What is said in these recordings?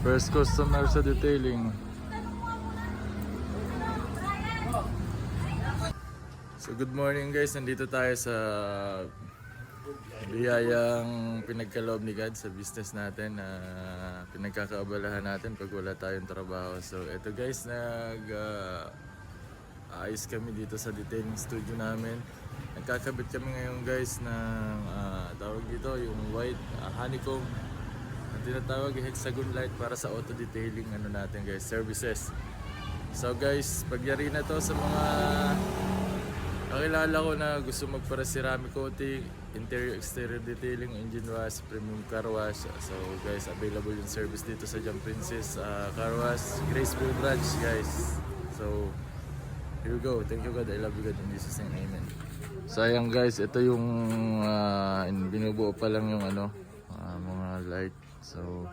First customer sa detailing. So good morning guys, nandito tayo sa biyayang pinagkaloob ni God sa business natin na pinagkakaabalahan natin pag wala tayong trabaho. So eto guys, ayos kami dito sa detailing studio namin. Nagkakabit kami ngayon guys ng tawag dito yung white honeycomb ang tinatawag hexagon light para sa auto detailing natin guys, services. So guys, pagyari na to sa mga kakilala ko na gusto magpara ceramic coating, interior exterior detailing, engine wash, premium car wash. So guys, available yung service dito sa Jam Princess Car Wash, Graceville branch guys. So here we go. Thank you God, I love you God, in Jesus name, amen. So ayan guys, ito yung binubuo pa lang yung mga light. So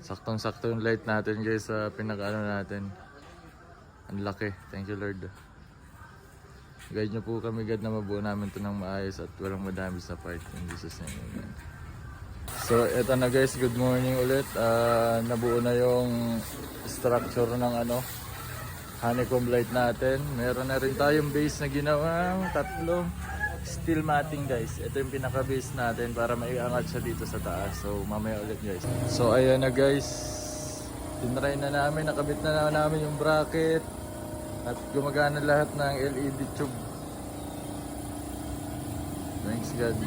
saktong-sakto yung light natin guys sa pinaka natin. Ang laki. Thank you Lord. Guide nyo po kami God na mabuo namin ito ng maayos at walang madami sa part. In Jesus name, amen. So eto na guys, good morning ulit. Nabuo na yung structure ng honeycomb light natin. Meron na rin tayong base na ginawang tatlong steel matting guys. Ito yung pinaka base natin para maiangat siya dito sa taas. So mamaya ulit guys. So ayan na guys, tinry na namin, nakabit na namin yung bracket at gumagana lahat ng LED tube. Thanks God.